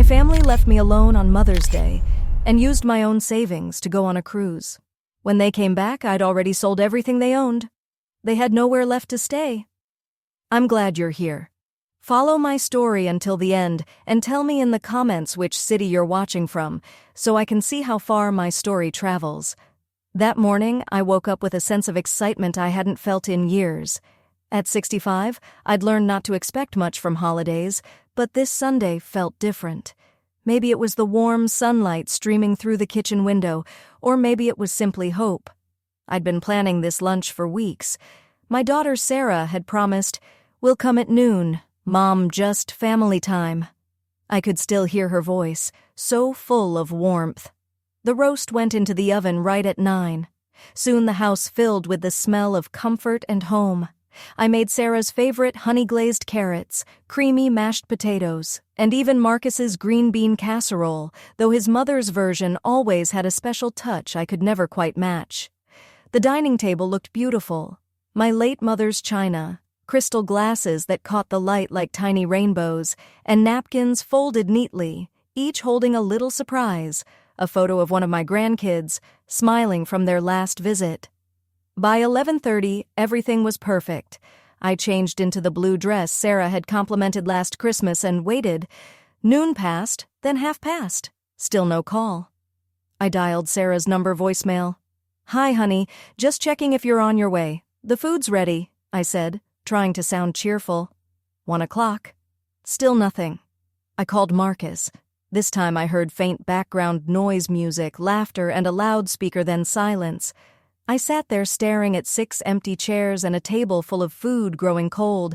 My family left me alone on Mother's Day and used my own savings to go on a cruise. When they came back, I'd already sold everything they owned. They had nowhere left to stay. I'm glad you're here. Follow my story until the end and tell me in the comments which city you're watching from, so I can see how far my story travels. That morning, I woke up with a sense of excitement I hadn't felt in years. At 65, I'd learned not to expect much from holidays, but this Sunday felt different. Maybe it was the warm sunlight streaming through the kitchen window, or maybe it was simply hope. I'd been planning this lunch for weeks. My daughter Sarah had promised, "We'll come at noon, Mom, just family time." I could still hear her voice, so full of warmth. The roast went into the oven right at 9. Soon the house filled with the smell of comfort and home. I made Sarah's favorite honey-glazed carrots, creamy mashed potatoes, and even Marcus's green bean casserole, though his mother's version always had a special touch I could never quite match. The dining table looked beautiful. My late mother's china, crystal glasses that caught the light like tiny rainbows, and napkins folded neatly, each holding a little surprise, a photo of one of my grandkids, smiling from their last visit. By 11:30, everything was perfect. I changed into the blue dress Sarah had complimented last Christmas and waited. Noon passed, then half past. Still no call. I dialed Sarah's number voicemail. "Hi, honey, just checking if you're on your way. The food's ready," I said, trying to sound cheerful. 1:00. Still nothing. I called Marcus. This time I heard faint background noise music, laughter, and a loudspeaker, then silence. I sat there staring at 6 empty chairs and a table full of food growing cold.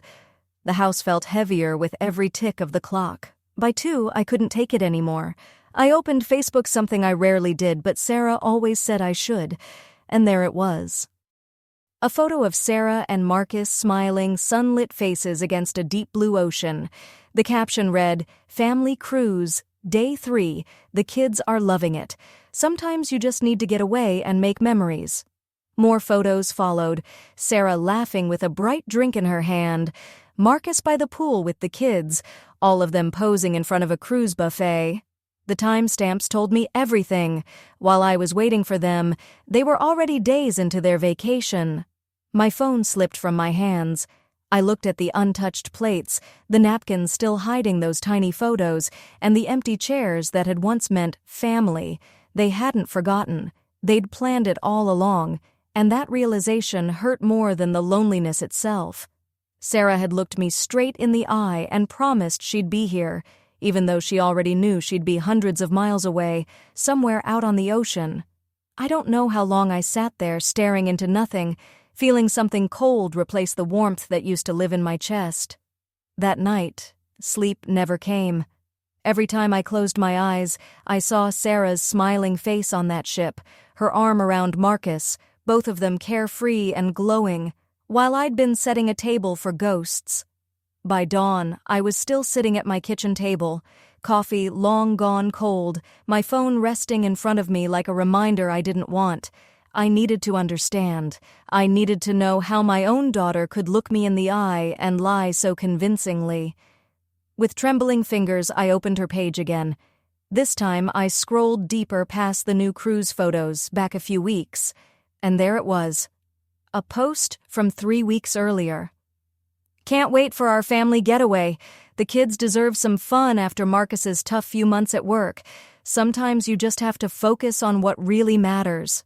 The house felt heavier with every tick of the clock. By 2, I couldn't take it anymore. I opened Facebook, something I rarely did, but Sarah always said I should, and there it was. A photo of Sarah and Marcus smiling, sunlit faces against a deep blue ocean. The caption read, "Family Cruise, Day 3, the kids are loving it. Sometimes you just need to get away and make memories." More photos followed, Sarah laughing with a bright drink in her hand, Marcus by the pool with the kids, all of them posing in front of a cruise buffet. The timestamps told me everything. While I was waiting for them, they were already days into their vacation. My phone slipped from my hands. I looked at the untouched plates, the napkins still hiding those tiny photos, and the empty chairs that had once meant family. They hadn't forgotten. They'd planned it all along, and that realization hurt more than the loneliness itself. Sarah had looked me straight in the eye and promised she'd be here, even though she already knew she'd be hundreds of miles away, somewhere out on the ocean. I don't know how long I sat there staring into nothing, feeling something cold replace the warmth that used to live in my chest. That night, sleep never came. Every time I closed my eyes, I saw Sarah's smiling face on that ship, her arm around Marcus, both of them carefree and glowing, while I'd been setting a table for ghosts. By dawn, I was still sitting at my kitchen table, coffee long gone cold, my phone resting in front of me like a reminder I didn't want. I needed to understand. I needed to know how my own daughter could look me in the eye and lie so convincingly. With trembling fingers, I opened her page again. This time, I scrolled deeper past the new cruise photos, back a few weeks. And there it was. A post from 3 weeks earlier. "Can't wait for our family getaway. The kids deserve some fun after Marcus's tough few months at work. Sometimes you just have to focus on what really matters."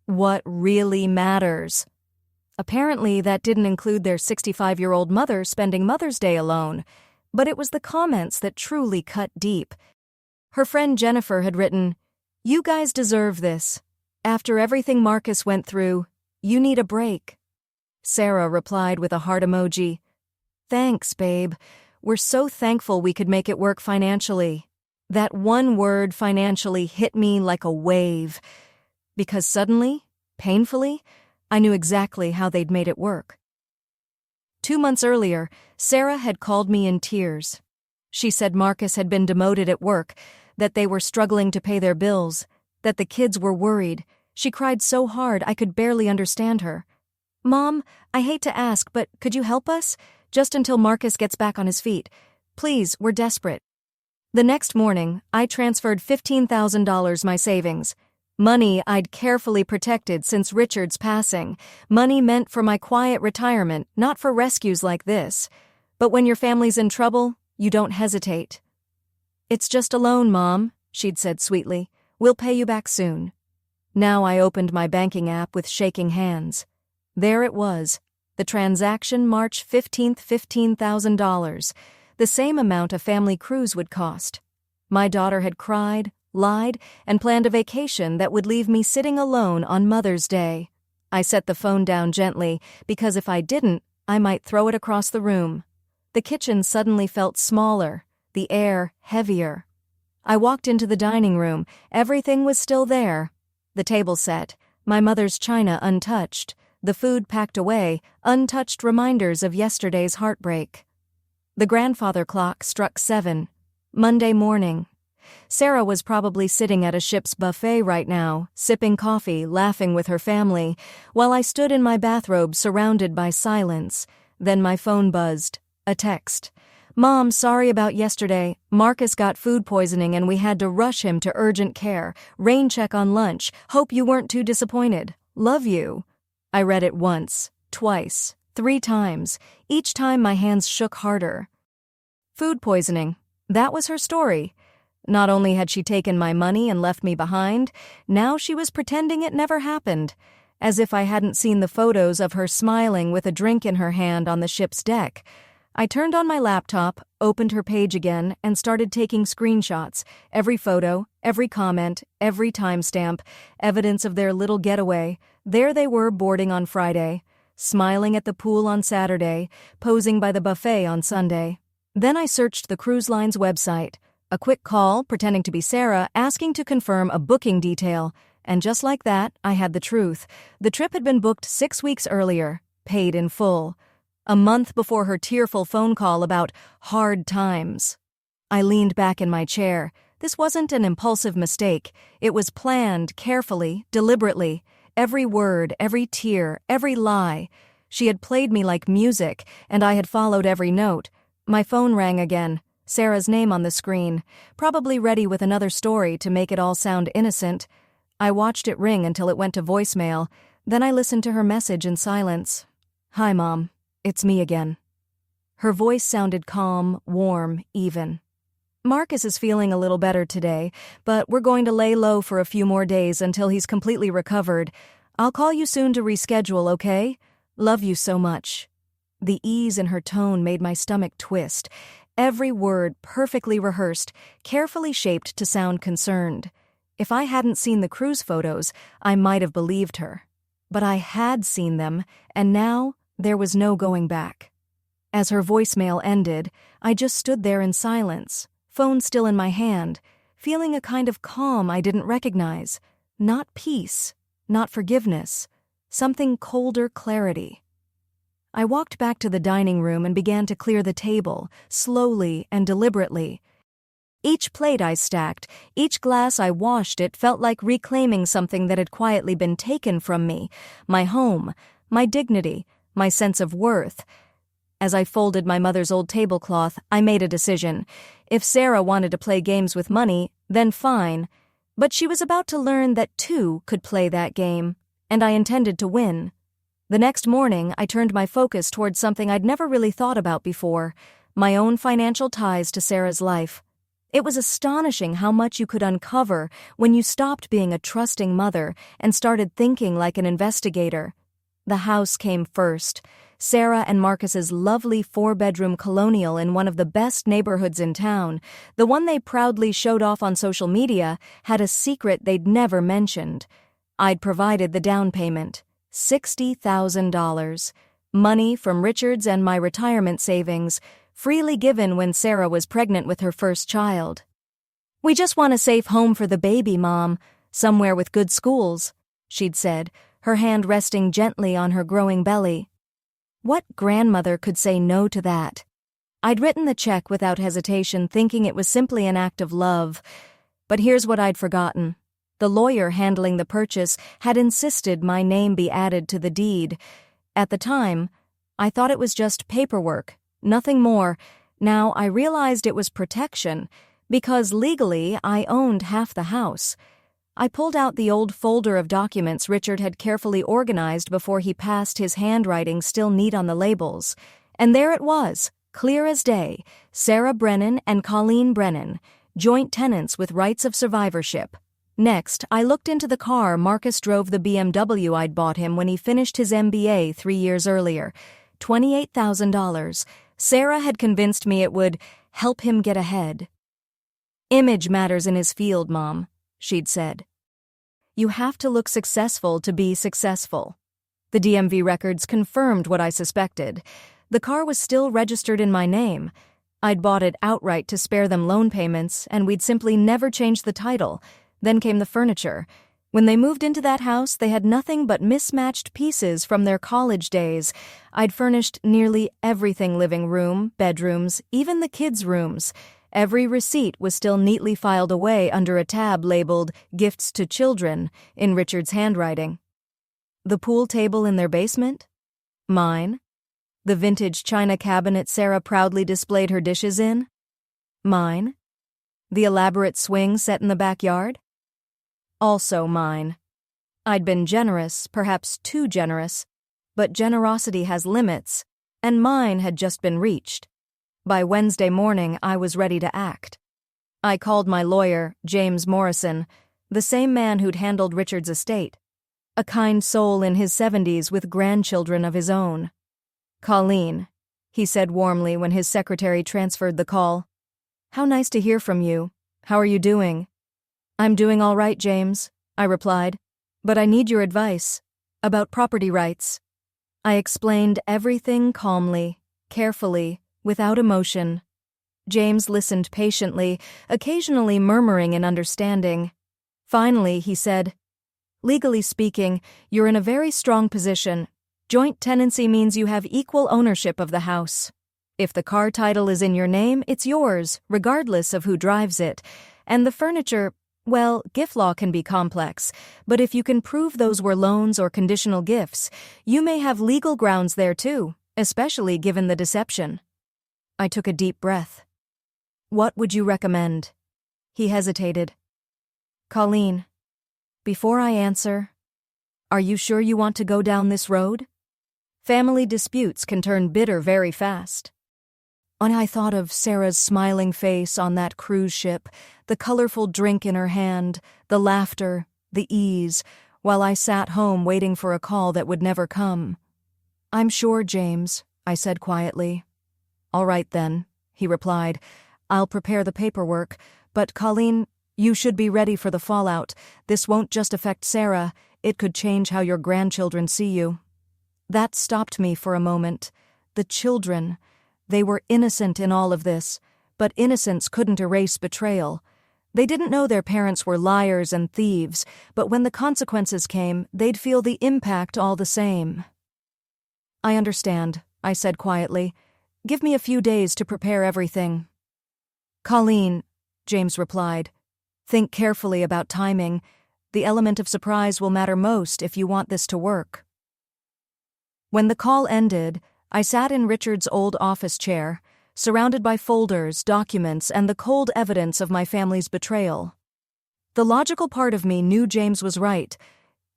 What really matters. Apparently, that didn't include their 65-year-old mother spending Mother's Day alone. But it was the comments that truly cut deep. Her friend Jennifer had written, "You guys deserve this. After everything Marcus went through, you need a break." Sarah replied with a heart emoji. "Thanks, babe. We're so thankful we could make it work financially." That one word, financially, hit me like a wave. Because suddenly, painfully, I knew exactly how they'd made it work. 2 months earlier, Sarah had called me in tears. She said Marcus had been demoted at work, that they were struggling to pay their bills, that the kids were worried. She cried so hard I could barely understand her. "Mom, I hate to ask, but could you help us? Just until Marcus gets back on his feet. Please, we're desperate." The next morning, I transferred $15,000 my savings. Money I'd carefully protected since Richard's passing. Money meant for my quiet retirement, not for rescues like this. But when your family's in trouble, you don't hesitate. "It's just a loan, Mom," she'd said sweetly. "We'll pay you back soon." Now I opened my banking app with shaking hands. There it was. The transaction March 15th, $15,000. The same amount a family cruise would cost. My daughter had cried, lied, and planned a vacation that would leave me sitting alone on Mother's Day. I set the phone down gently, because if I didn't, I might throw it across the room. The kitchen suddenly felt smaller, the air heavier. I walked into the dining room. Everything was still there. The table set, my mother's china untouched, the food packed away, untouched reminders of yesterday's heartbreak. The grandfather clock struck 7. Monday morning. Sarah was probably sitting at a ship's buffet right now, sipping coffee, laughing with her family, while I stood in my bathrobe surrounded by silence. Then my phone buzzed. A text. "Mom, sorry about yesterday. Marcus got food poisoning and we had to rush him to urgent care. Rain check on lunch. Hope you weren't too disappointed. Love you." I read it once, twice, 3 times. Each time my hands shook harder. Food poisoning. That was her story. Not only had she taken my money and left me behind, now she was pretending it never happened, as if I hadn't seen the photos of her smiling with a drink in her hand on the ship's deck. I turned on my laptop, opened her page again, and started taking screenshots. Every photo, every comment, every timestamp, evidence of their little getaway. There they were boarding on Friday, smiling at the pool on Saturday, posing by the buffet on Sunday. Then I searched the cruise line's website. A quick call, pretending to be Sarah, asking to confirm a booking detail. And just like that, I had the truth. The trip had been booked 6 weeks earlier, paid in full. A month before her tearful phone call about hard times. I leaned back in my chair. This wasn't an impulsive mistake. It was planned, carefully, deliberately. Every word, every tear, every lie. She had played me like music, and I had followed every note. My phone rang again. Sarah's name on the screen, probably ready with another story to make it all sound innocent. I watched it ring until it went to voicemail. Then I listened to her message in silence. "Hi, Mom. It's me again." Her voice sounded calm, warm, even. "Marcus is feeling a little better today, but we're going to lay low for a few more days until he's completely recovered. I'll call you soon to reschedule, okay? Love you so much." The ease in her tone made my stomach twist. Every word perfectly rehearsed, carefully shaped to sound concerned. If I hadn't seen the cruise photos, I might have believed her. But I had seen them, and now there was no going back. As her voicemail ended, I just stood there in silence, phone still in my hand, feeling a kind of calm I didn't recognize. Not peace, not forgiveness, something colder clarity. I walked back to the dining room and began to clear the table, slowly and deliberately. Each plate I stacked, each glass I washed, it felt like reclaiming something that had quietly been taken from me. My home, my dignity, my sense of worth. As I folded my mother's old tablecloth, I made a decision. If Sarah wanted to play games with money, then fine. But she was about to learn that 2 could play that game, and I intended to win. The next morning, I turned my focus towards something I'd never really thought about before, my own financial ties to Sarah's life. It was astonishing how much you could uncover when you stopped being a trusting mother and started thinking like an investigator. The house came first. Sarah and Marcus's lovely 4-bedroom colonial in one of the best neighborhoods in town, the one they proudly showed off on social media, had a secret they'd never mentioned. I'd provided the down payment. $60,000. Money from Richard's and my retirement savings, freely given when Sarah was pregnant with her first child. "We just want a safe home for the baby, Mom, somewhere with good schools," she'd said, her hand resting gently on her growing belly. What grandmother could say no to that? I'd written the check without hesitation, thinking it was simply an act of love. But here's what I'd forgotten. The lawyer handling the purchase had insisted my name be added to the deed. At the time, I thought it was just paperwork, nothing more. Now I realized it was protection, Because legally, I owned half the house. I pulled out the old folder of documents Richard had carefully organized before he passed, his handwriting still neat on the labels. And there it was, clear as day, Sarah Brennan and Colleen Brennan, joint tenants with rights of survivorship. Next, I looked into the car Marcus drove, the BMW I'd bought him when he finished his MBA 3 years earlier. $28,000. Sarah had convinced me it would help him get ahead. "Image matters in his field, Mom," she'd said. "You have to look successful to be successful." The DMV records confirmed what I suspected. The car was still registered in my name. I'd bought it outright to spare them loan payments, and we'd simply never changed the title. Then came the furniture. When they moved into that house, they had nothing but mismatched pieces from their college days. I'd furnished nearly everything: living room, bedrooms, even the kids' rooms. Every receipt was still neatly filed away under a tab labeled "Gifts to Children" in Richard's handwriting. The pool table in their basement? Mine. The vintage china cabinet Sarah proudly displayed her dishes in? Mine. The elaborate swing set in the backyard? Also mine. I'd been generous, perhaps too generous, but generosity has limits, and mine had just been reached. By Wednesday morning, I was ready to act. I called my lawyer, James Morrison, the same man who'd handled Richard's estate, a kind soul in his 70s with grandchildren of his own. "Colleen," he said warmly when his secretary transferred the call. "How nice to hear from you. How are you doing?" "I'm doing all right, James," I replied, "but I need your advice about property rights." I explained everything calmly, carefully, without emotion. James listened patiently, occasionally murmuring in understanding. Finally, he said, "Legally speaking, you're in a very strong position. Joint tenancy means you have equal ownership of the house. If the car title is in your name, it's yours, regardless of who drives it. And the furniture, well, gift law can be complex, but if you can prove those were loans or conditional gifts, you may have legal grounds there too, especially given the deception." I took a deep breath. "What would you recommend?" He hesitated. "Colleen, before I answer, are you sure you want to go down this road? Family disputes can turn bitter very fast." And I thought of Sarah's smiling face on that cruise ship, the colorful drink in her hand, the laughter, the ease, while I sat home waiting for a call that would never come. "I'm sure, James," I said quietly. "All right then," he replied. "I'll prepare the paperwork, but Colleen, you should be ready for the fallout. This won't just affect Sarah, it could change how your grandchildren see you." That stopped me for a moment. The children, they were innocent in all of this, but innocence couldn't erase betrayal. They didn't know their parents were liars and thieves, but when the consequences came, they'd feel the impact all the same. "I understand," I said quietly. "Give me a few days to prepare everything." "Colleen," James replied, "think carefully about timing. The element of surprise will matter most if you want this to work." When the call ended, I sat in Richard's old office chair, surrounded by folders, documents, and the cold evidence of my family's betrayal. The logical part of me knew James was right.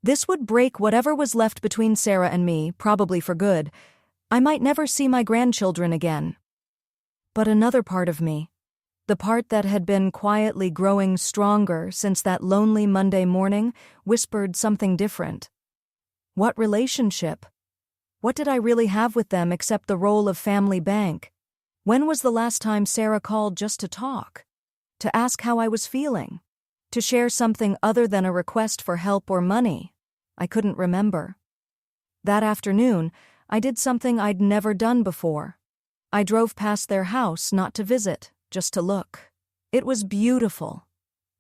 This would break whatever was left between Sarah and me, probably for good. I might never see my grandchildren again. But another part of me, the part that had been quietly growing stronger since that lonely Monday morning, whispered something different. What relationship? What did I really have with them except the role of family bank? When was the last time Sarah called just to talk? To ask how I was feeling? To share something other than a request for help or money? I couldn't remember. That afternoon, I did something I'd never done before. I drove past their house not to visit, just to look. It was beautiful.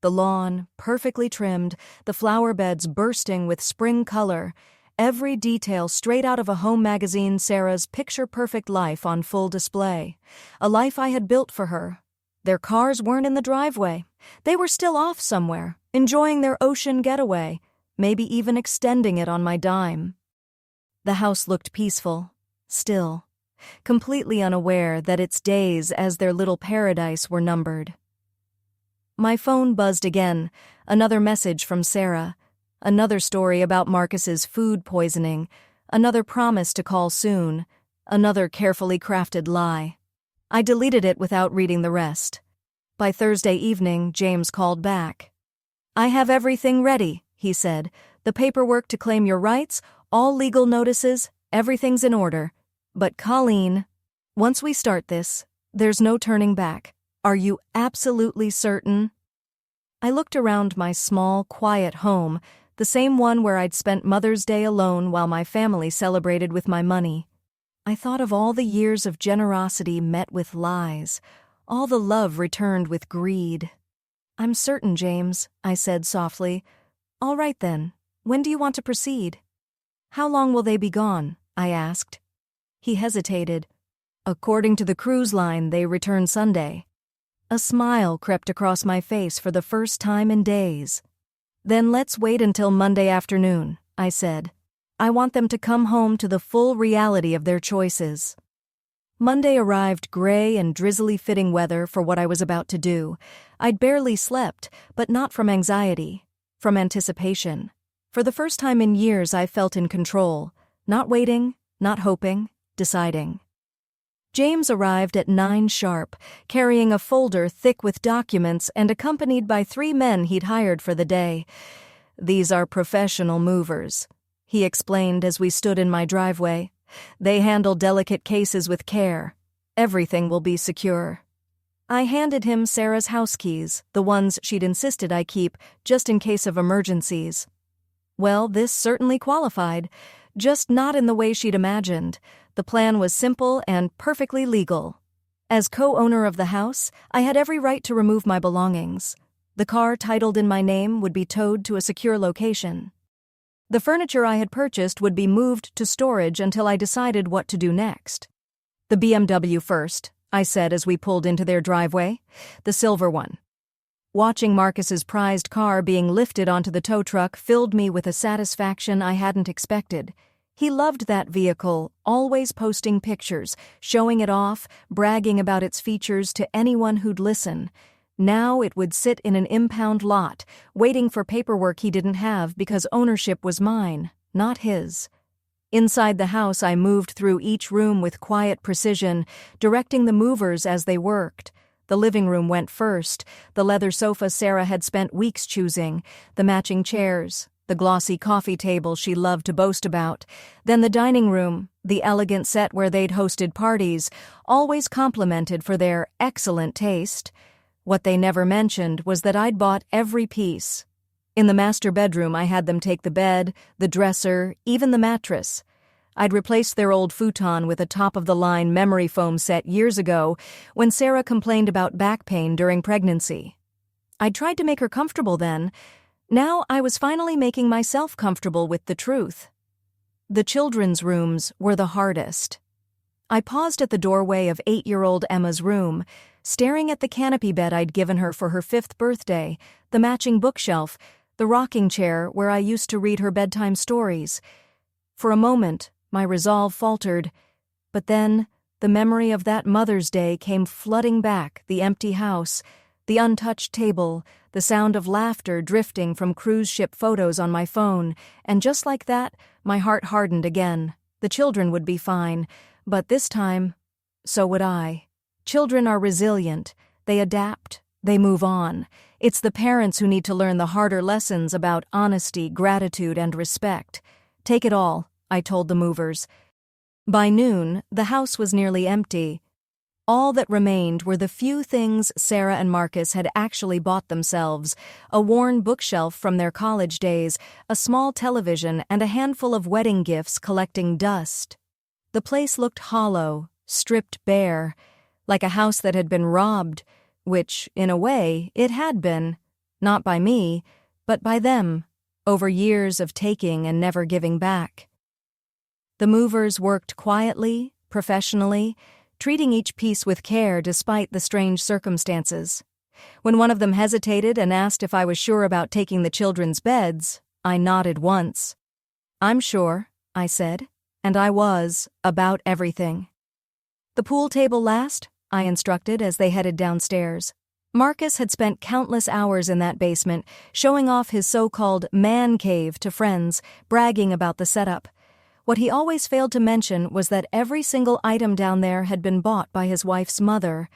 The lawn, perfectly trimmed, the flower beds bursting with spring color, every detail straight out of a home magazine, Sarah's picture-perfect life on full display. A life I had built for her. Their cars weren't in the driveway. They were still off somewhere, enjoying their ocean getaway, maybe even extending it on my dime. The house looked peaceful, still, completely unaware that its days as their little paradise were numbered. My phone buzzed again, another message from Sarah, another story about Marcus's food poisoning, another promise to call soon, another carefully crafted lie. I deleted it without reading the rest. By Thursday evening, James called back. "I have everything ready," he said. "The paperwork to claim your rights, all legal notices, everything's in order. But Colleen, once we start this, there's no turning back. Are you absolutely certain?" I looked around my small, quiet home, the same one where I'd spent Mother's Day alone while my family celebrated with my money. I thought of all the years of generosity met with lies, all the love returned with greed. "I'm certain, James," I said softly. "All right then, when do you want to proceed?" "How long will they be gone?" I asked. He hesitated. "According to the cruise line, they return Sunday." A smile crept across my face for the first time in days. "Then let's wait until Monday afternoon," I said. "I want them to come home to the full reality of their choices." Monday arrived gray and drizzly fitting weather for what I was about to do. I'd barely slept, but not from anxiety, from anticipation. For the first time in years I felt in control, not waiting, not hoping, deciding. James arrived at 9 sharp, carrying a folder thick with documents and accompanied by 3 men he'd hired for the day. "These are professional movers," he explained as we stood in my driveway. "They handle delicate cases with care. Everything will be secure." I handed him Sarah's house keys, the ones she'd insisted I keep, just in case of emergencies. Well, this certainly qualified, just not in the way she'd imagined. The plan was simple and perfectly legal. As co-owner of the house, I had every right to remove my belongings. The car titled in my name would be towed to a secure location. The furniture I had purchased would be moved to storage until I decided what to do next. "The BMW first," I said as we pulled into their driveway. "The silver one." Watching Marcus's prized car being lifted onto the tow truck filled me with a satisfaction I hadn't expected. He loved that vehicle, always posting pictures, showing it off, bragging about its features to anyone who'd listen. Now it would sit in an impound lot, waiting for paperwork he didn't have because ownership was mine, not his. Inside the house, I moved through each room with quiet precision, directing the movers as they worked. The living room went first, the leather sofa Sarah had spent weeks choosing, the matching chairs, the glossy coffee table she loved to boast about, then the dining room, the elegant set where they'd hosted parties, always complimented for their excellent taste. What they never mentioned was that I'd bought every piece. In the master bedroom, I had them take the bed, the dresser, even the mattress. I'd replaced their old futon with a top-of-the-line memory foam set years ago when Sarah complained about back pain during pregnancy. I'd tried to make her comfortable then. Now I was finally making myself comfortable with the truth. The children's rooms were the hardest. I paused at the doorway of 8-year-old Emma's room, staring at the canopy bed I'd given her for her 5th birthday, the matching bookshelf, the rocking chair where I used to read her bedtime stories. For a moment, my resolve faltered, but then the memory of that Mother's Day came flooding back, the empty house, the untouched table, the sound of laughter drifting from cruise ship photos on my phone, and just like that, my heart hardened again. The children would be fine, but this time, so would I. Children are resilient. They adapt. They move on. It's the parents who need to learn the harder lessons about honesty, gratitude, and respect. "Take it all," I told the movers. By noon, the house was nearly empty. All that remained were the few things Sarah and Marcus had actually bought themselves, a worn bookshelf from their college days, a small television, and a handful of wedding gifts collecting dust. The place looked hollow, stripped bare, like a house that had been robbed, which, in a way, it had been, not by me, but by them, over years of taking and never giving back. The movers worked quietly, professionally, treating each piece with care despite the strange circumstances. When one of them hesitated and asked if I was sure about taking the children's beds, I nodded once. "I'm sure," I said, and I was, about everything. "The pool table last?" I instructed as they headed downstairs. Marcus had spent countless hours in that basement, showing off his so-called man cave to friends, bragging about the setup. What he always failed to mention was that every single item down there had been bought by his wife's mother.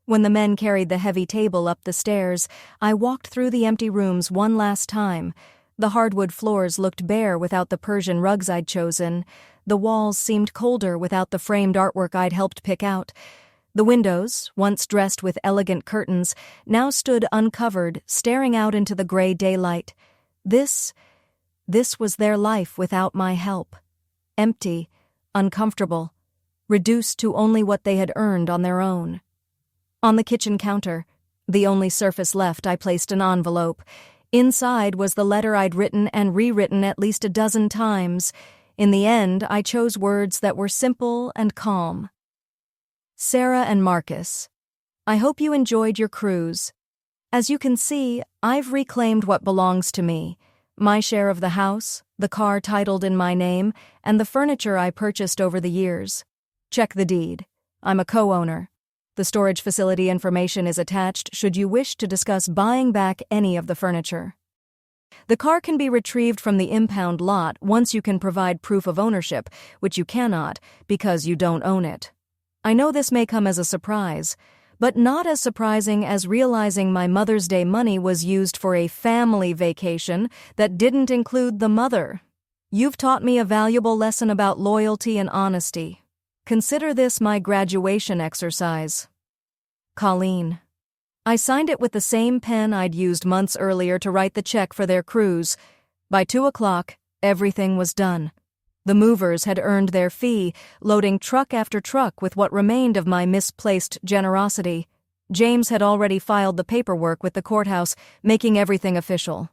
When the men carried the heavy table up the stairs, I walked through the empty rooms one last time. The hardwood floors looked bare without the Persian rugs I'd chosen. The walls seemed colder without the framed artwork I'd helped pick out. The windows, once dressed with elegant curtains, now stood uncovered, staring out into the gray daylight. This was their life without my help. Empty, uncomfortable, reduced to only what they had earned on their own. On the kitchen counter, the only surface left, I placed an envelope. Inside was the letter I'd written and rewritten at least a dozen times. In the end, I chose words that were simple and calm. Sarah and Marcus, I hope you enjoyed your cruise. As you can see, I've reclaimed what belongs to me. My share of the house, the car titled in my name, and the furniture I purchased over the years. Check the deed. I'm a co-owner. The storage facility information is attached should you wish to discuss buying back any of the furniture. The car can be retrieved from the impound lot once you can provide proof of ownership, which you cannot because you don't own it. I know this may come as a surprise, but not as surprising as realizing my Mother's Day money was used for a family vacation that didn't include the mother. You've taught me a valuable lesson about loyalty and honesty. Consider this my graduation exercise. Colleen. I signed it with the same pen I'd used months earlier to write the check for their cruise. By 2:00, everything was done. The movers had earned their fee, loading truck after truck with what remained of my misplaced generosity. James had already filed the paperwork with the courthouse, making everything official.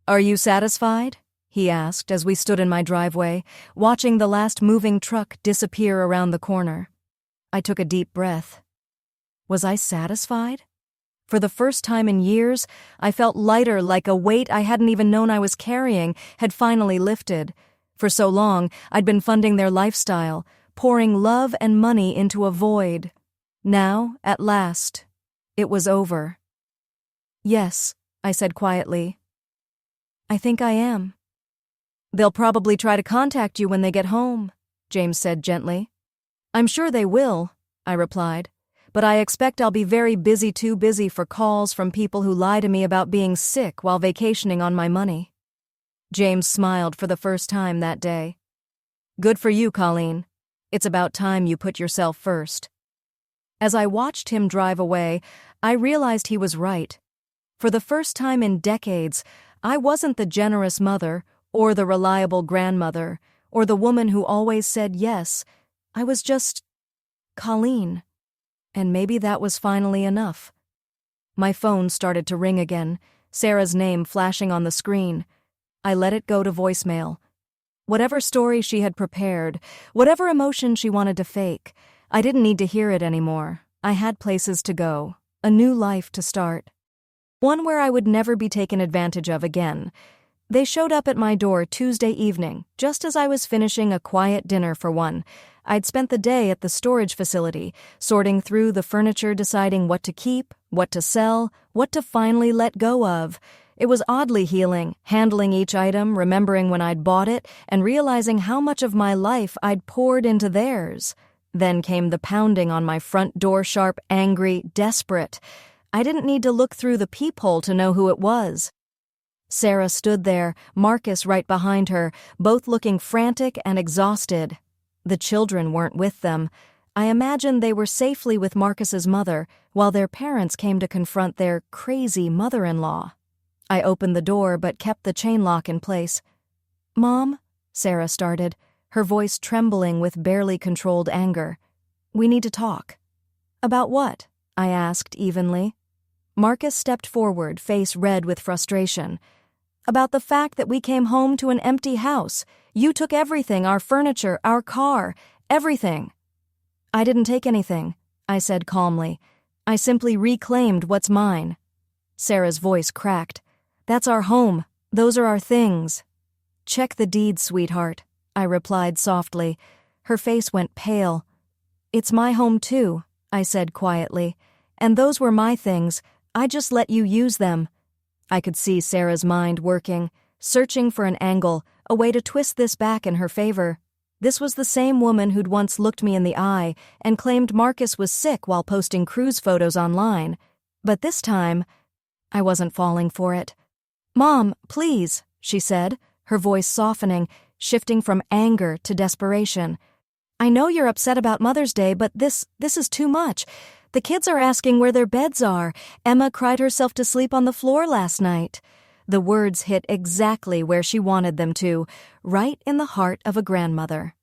"Are you satisfied?" he asked as we stood in my driveway, watching the last moving truck disappear around the corner. I took a deep breath. Was I satisfied? For the first time in years, I felt lighter, like a weight I hadn't even known I was carrying had finally lifted. For so long, I'd been funding their lifestyle, pouring love and money into a void. Now, at last, it was over. "Yes," I said quietly. "I think I am." "They'll probably try to contact you when they get home," James said gently. "I'm sure they will," I replied, "but I expect I'll be very busy, too busy for calls from people who lie to me about being sick while vacationing on my money." James smiled for the first time that day. "Good for you, Colleen. It's about time you put yourself first." As I watched him drive away, I realized he was right. For the first time in decades, I wasn't the generous mother, or the reliable grandmother, or the woman who always said yes. I was just Colleen. And maybe that was finally enough. My phone started to ring again, Sarah's name flashing on the screen. I let it go to voicemail. Whatever story she had prepared, whatever emotion she wanted to fake, I didn't need to hear it anymore. I had places to go, a new life to start. One where I would never be taken advantage of again. They showed up at my door Tuesday evening, just as I was finishing a quiet dinner for one. I'd spent the day at the storage facility, sorting through the furniture, deciding what to keep, what to sell, what to finally let go of. It was oddly healing, handling each item, remembering when I'd bought it, and realizing how much of my life I'd poured into theirs. Then came the pounding on my front door, sharp, angry, desperate. I didn't need to look through the peephole to know who it was. Sarah stood there, Marcus right behind her, both looking frantic and exhausted. The children weren't with them. I imagined they were safely with Marcus's mother, while their parents came to confront their crazy mother-in-law. I opened the door but kept the chain lock in place. "Mom," Sarah started, her voice trembling with barely controlled anger. "We need to talk." "About what?" I asked evenly. Marcus stepped forward, face red with frustration. "About the fact that we came home to an empty house. You took everything, our furniture, our car, everything." "I didn't take anything," I said calmly. "I simply reclaimed what's mine." Sarah's voice cracked. "That's our home. Those are our things." "Check the deed, sweetheart," I replied softly. Her face went pale. "It's my home too," I said quietly, And those were my things. I just let you use them. I could see Sarah's mind working, searching for an angle, a way to twist this back in her favor. This was the same woman who'd once looked me in the eye and claimed Marcus was sick while posting cruise photos online. But this time, I wasn't falling for it. "Mom, please," she said, her voice softening, shifting from anger to desperation. "I know you're upset about Mother's Day, but this is too much. The kids are asking where their beds are. Emma cried herself to sleep on the floor last night." The words hit exactly where she wanted them to, right in the heart of a grandmother.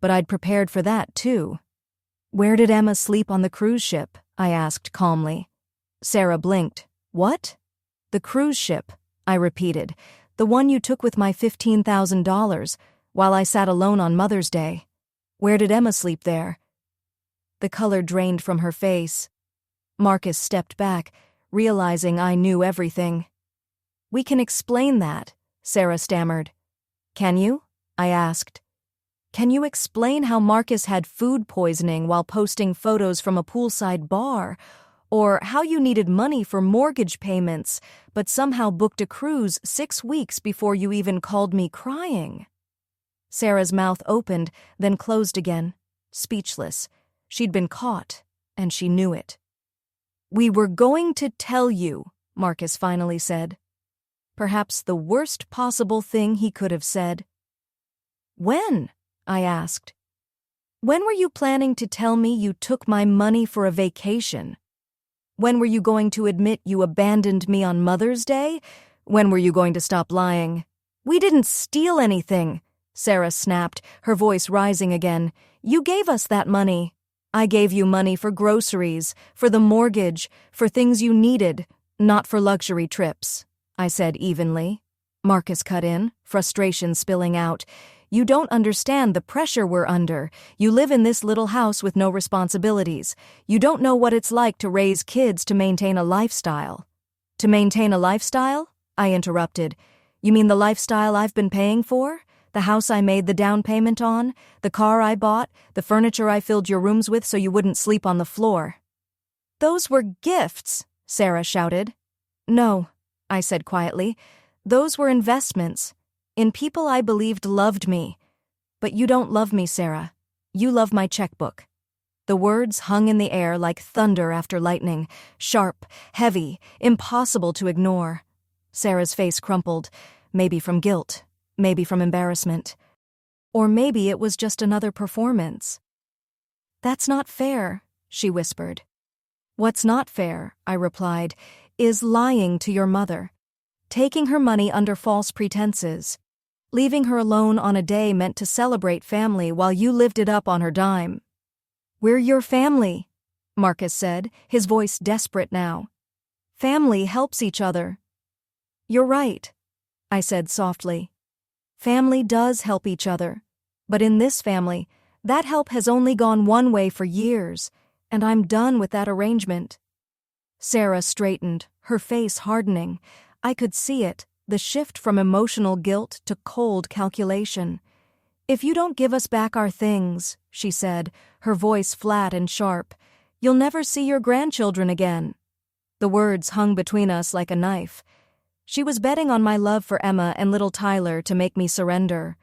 But I'd prepared for that, too. "Where did Emma sleep on the cruise ship?" I asked calmly. Sarah blinked. "What?" "The cruise ship," I repeated. "The one you took with my $15,000 while I sat alone on Mother's Day. Where did Emma sleep there?" The color drained from her face. Marcus stepped back, realizing I knew everything. "We can explain that," Sarah stammered. "Can you?" I asked. "Can you explain how Marcus had food poisoning while posting photos from a poolside bar? Or how you needed money for mortgage payments, but somehow booked a cruise 6 weeks before you even called me crying?" Sarah's mouth opened, then closed again, speechless. She'd been caught, and she knew it. "We were going to tell you," Marcus finally said. Perhaps the worst possible thing he could have said. "When?" I asked. "When were you planning to tell me you took my money for a vacation? When were you going to admit you abandoned me on Mother's Day? When were you going to stop lying?" "We didn't steal anything," Sarah snapped, her voice rising again. "You gave us that money. I gave you money for groceries, for the mortgage, for things you needed, not for luxury trips," I said evenly. Marcus cut in, frustration spilling out. "You don't understand the pressure we're under. You live in this little house with no responsibilities. You don't know what it's like to raise kids to maintain a lifestyle." "To maintain a lifestyle?" I interrupted. "You mean the lifestyle I've been paying for? The house I made the down payment on? The car I bought? The furniture I filled your rooms with so you wouldn't sleep on the floor?" "Those were gifts," Sarah shouted. "No," I said quietly. "Those were investments. In people I believed loved me. But you don't love me, Sarah. You love my checkbook." The words hung in the air like thunder after lightning, sharp, heavy, impossible to ignore. Sarah's face crumpled, maybe from guilt, maybe from embarrassment. Or maybe it was just another performance. "That's not fair," she whispered. "What's not fair," I replied, "is lying to your mother, taking her money under false pretenses, leaving her alone on a day meant to celebrate family while you lived it up on her dime." "We're your family," Marcus said, his voice desperate now. "Family helps each other." "You're right," I said softly. "Family does help each other. But in this family, that help has only gone one way for years, and I'm done with that arrangement." Sarah straightened, her face hardening. I could see it, the shift from emotional guilt to cold calculation. "If you don't give us back our things," she said, her voice flat and sharp, "you'll never see your grandchildren again." The words hung between us like a knife. She was betting on my love for Emma and little Tyler to make me surrender.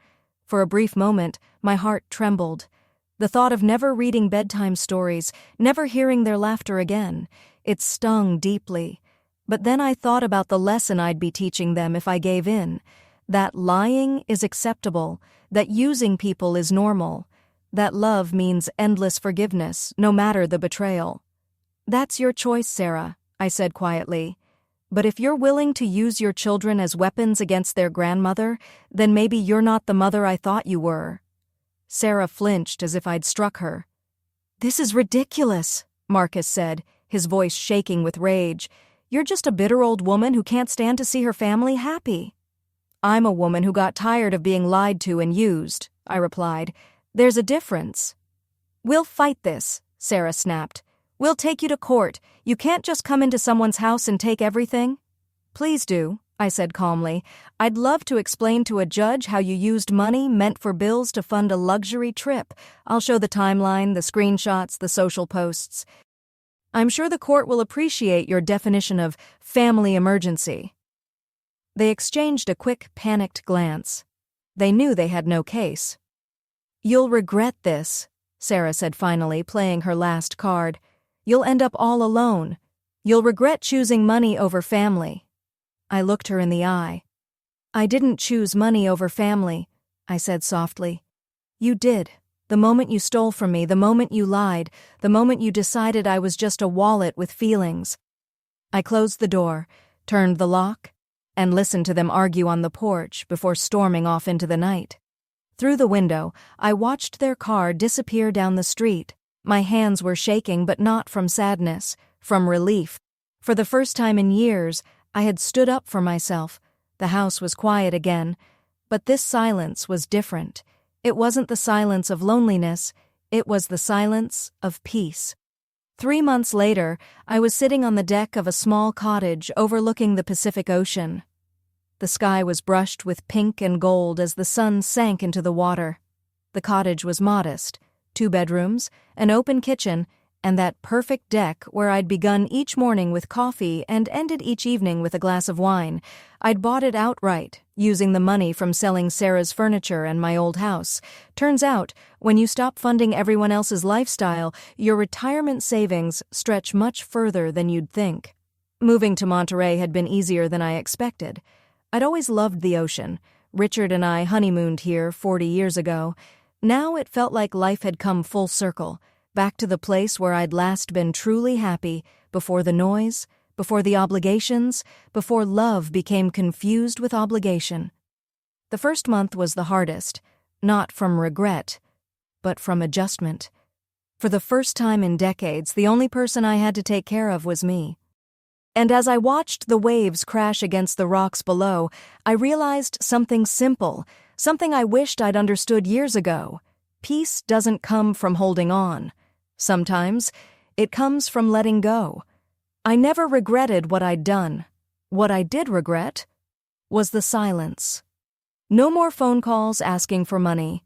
For a brief moment, my heart trembled. The thought of never reading bedtime stories, never hearing their laughter again, it stung deeply. But then I thought about the lesson I'd be teaching them if I gave in, that lying is acceptable, that using people is normal, that love means endless forgiveness, no matter the betrayal. "That's your choice, Sarah," I said quietly. "But if you're willing to use your children as weapons against their grandmother, then maybe you're not the mother I thought you were." Sarah flinched as if I'd struck her. "This is ridiculous," Marcus said, his voice shaking with rage. "You're just a bitter old woman who can't stand to see her family happy." "I'm a woman who got tired of being lied to and used," I replied. "There's a difference." "We'll fight this," Sarah snapped. "We'll take you to court. You can't just come into someone's house and take everything." "Please do," I said calmly. "I'd love to explain to a judge how you used money meant for bills to fund a luxury trip. I'll show the timeline, the screenshots, the social posts." I'm sure the court will appreciate your definition of family emergency." They exchanged a quick, panicked glance. They knew they had no case. "You'll regret this," Sarah said finally, playing her last card. "You'll end up all alone. You'll regret choosing money over family." I looked her in the eye. "I didn't choose money over family," I said softly. "You did. The moment you stole from me, the moment you lied, the moment you decided I was just a wallet with feelings." I closed the door, turned the lock, and listened to them argue on the porch before storming off into the night. Through the window, I watched their car disappear down the street. My hands were shaking, but not from sadness, from relief. For the first time in years, I had stood up for myself. The house was quiet again, but this silence was different. It wasn't the silence of loneliness, it was the silence of peace. 3 months later, I was sitting on the deck of a small cottage overlooking the Pacific Ocean. The sky was brushed with pink and gold as the sun sank into the water. The cottage was modest, 2 bedrooms, an open kitchen, and that perfect deck where I'd begun each morning with coffee and ended each evening with a glass of wine. I'd bought it outright, using the money from selling Sarah's furniture and my old house. Turns out, when you stop funding everyone else's lifestyle, your retirement savings stretch much further than you'd think. Moving to Monterey had been easier than I expected. I'd always loved the ocean. Richard and I honeymooned here 40 years ago. Now it felt like life had come full circle, back to the place where I'd last been truly happy, before the noise, before the obligations, before love became confused with obligation. The first month was the hardest, not from regret, but from adjustment. For the first time in decades, the only person I had to take care of was me. And as I watched the waves crash against the rocks below, I realized something simple, something I wished I'd understood years ago. Peace doesn't come from holding on. Sometimes, it comes from letting go. I never regretted what I'd done. What I did regret was the silence. No more phone calls asking for money.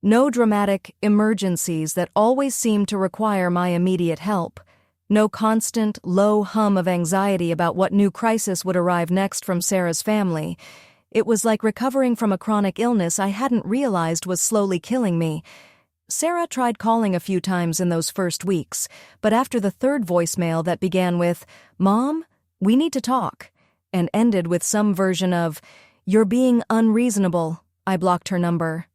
No dramatic emergencies that always seemed to require my immediate help. No constant, low hum of anxiety about what new crisis would arrive next from Sarah's family. It was like recovering from a chronic illness I hadn't realized was slowly killing me. Sarah tried calling a few times in those first weeks, but after the third voicemail that began with, "Mom, we need to talk," and ended with some version of, "You're being unreasonable," I blocked her number.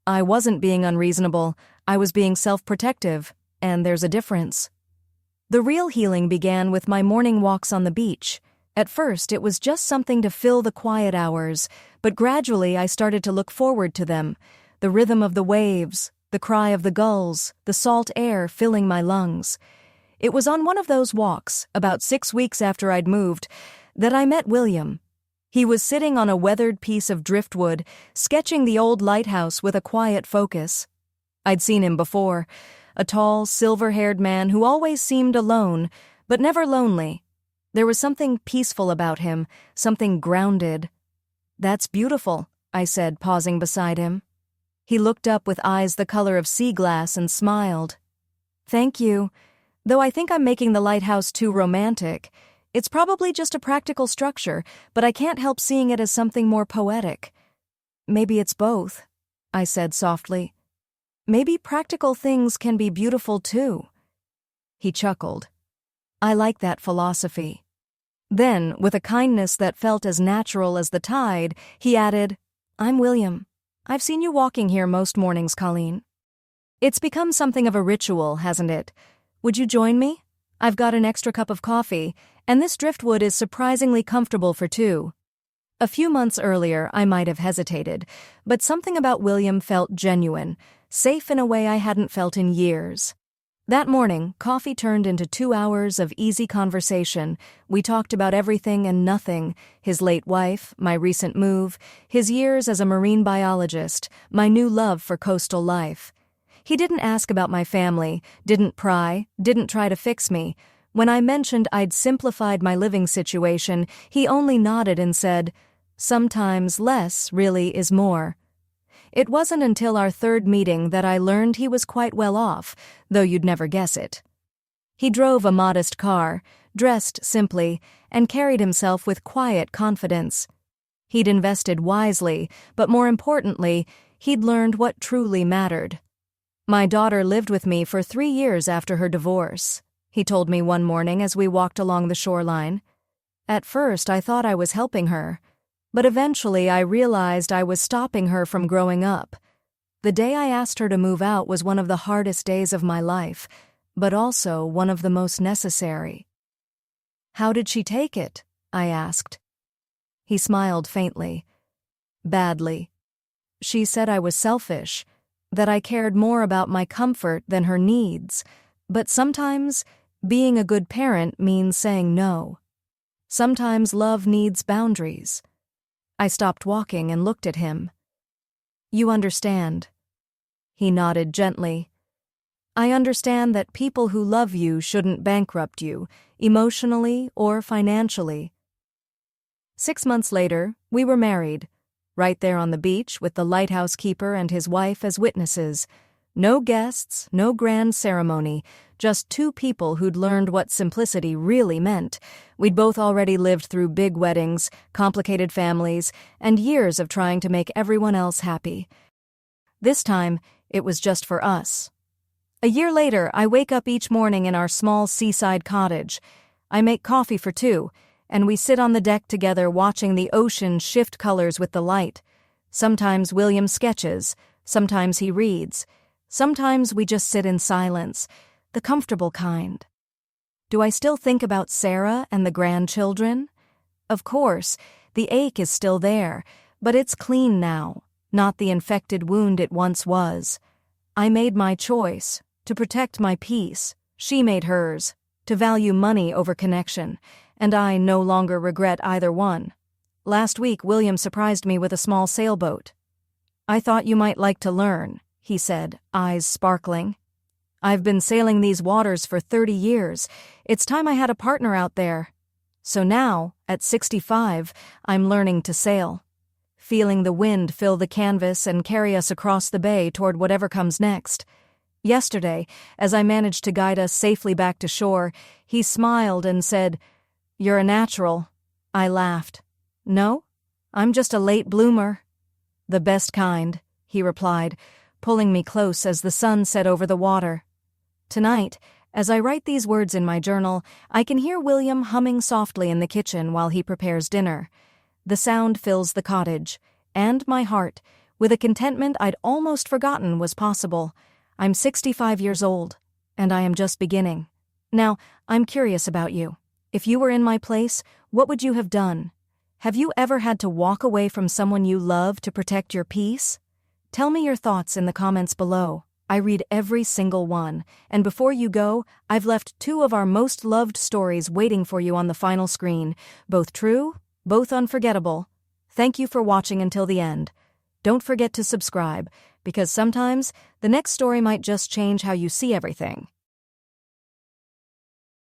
I wasn't being unreasonable, I was being self-protective, and there's a difference. The real healing began with my morning walks on the beach. At first, it was just something to fill the quiet hours, but gradually I started to look forward to them. The rhythm of the waves, the cry of the gulls, the salt air filling my lungs. It was on one of those walks, about 6 weeks after I'd moved, that I met William. He was sitting on a weathered piece of driftwood, sketching the old lighthouse with a quiet focus. I'd seen him before, a tall, silver-haired man who always seemed alone, but never lonely. There was something peaceful about him, something grounded. "That's beautiful," I said, pausing beside him. He looked up with eyes the color of sea glass and smiled. "Thank you. Though I think I'm making the lighthouse too romantic. It's probably just a practical structure, but I can't help seeing it as something more poetic." "Maybe it's both," I said softly. "Maybe practical things can be beautiful too." He chuckled. "I like that philosophy." Then, with a kindness that felt as natural as the tide, he added, "I'm William. I've seen you walking here most mornings, Colleen. It's become something of a ritual, hasn't it? Would you join me? I've got an extra cup of coffee, and this driftwood is surprisingly comfortable for 2. A few months earlier, I might have hesitated, but something about William felt genuine, safe in a way I hadn't felt in years. That morning, coffee turned into 2 hours of easy conversation. We talked about everything and nothing: his late wife, my recent move, his years as a marine biologist, my new love for coastal life. He didn't ask about my family, didn't pry, didn't try to fix me. When I mentioned I'd simplified my living situation, he only nodded and said, "Sometimes less really is more." It wasn't until our third meeting that I learned he was quite well off, though you'd never guess it. He drove a modest car, dressed simply, and carried himself with quiet confidence. He'd invested wisely, but more importantly, he'd learned what truly mattered. My daughter lived with me for 3 years after her divorce, he told me one morning as we walked along the shoreline. At first, I thought I was helping her, but eventually I realized I was stopping her from growing up. The day I asked her to move out was one of the hardest days of my life, but also one of the most necessary. How did she take it? I asked. He smiled faintly. Badly. She said I was selfish, that I cared more about my comfort than her needs, but sometimes being a good parent means saying no. Sometimes love needs boundaries. I stopped walking and looked at him. You understand. He nodded gently. I understand that people who love you shouldn't bankrupt you, emotionally or financially. 6 months later, we were married, right there on the beach with the lighthouse keeper and his wife as witnesses. No guests, no grand ceremony, just 2 people who'd learned what simplicity really meant. We'd both already lived through big weddings, complicated families, and years of trying to make everyone else happy. This time, it was just for us. A year later, I wake up each morning in our small seaside cottage. I make coffee for 2, and we sit on the deck together watching the ocean shift colors with the light. Sometimes William sketches, sometimes he reads, sometimes we just sit in silence, the comfortable kind. Do I still think about Sarah and the grandchildren? Of course, the ache is still there, but it's clean now, not the infected wound it once was. I made my choice, to protect my peace. She made hers, to value money over connection, and I no longer regret either one. Last week, William surprised me with a small sailboat. I thought you might like to learn, he said, eyes sparkling. I've been sailing these waters for 30 years. It's time I had a partner out there. So now, at 65, I'm learning to sail, feeling the wind fill the canvas and carry us across the bay toward whatever comes next. Yesterday, as I managed to guide us safely back to shore, he smiled and said, "You're a natural." I laughed. "No, I'm just a late bloomer." "The best kind," he replied, pulling me close as the sun set over the water. Tonight, as I write these words in my journal, I can hear William humming softly in the kitchen while he prepares dinner. The sound fills the cottage, and my heart, with a contentment I'd almost forgotten was possible. I'm 65 years old, and I am just beginning. Now, I'm curious about you. If you were in my place, what would you have done? Have you ever had to walk away from someone you love to protect your peace? Tell me your thoughts in the comments below. I read every single one, and before you go, I've left 2 of our most loved stories waiting for you on the final screen, both true, both unforgettable. Thank you for watching until the end. Don't forget to subscribe, because sometimes the next story might just change how you see everything.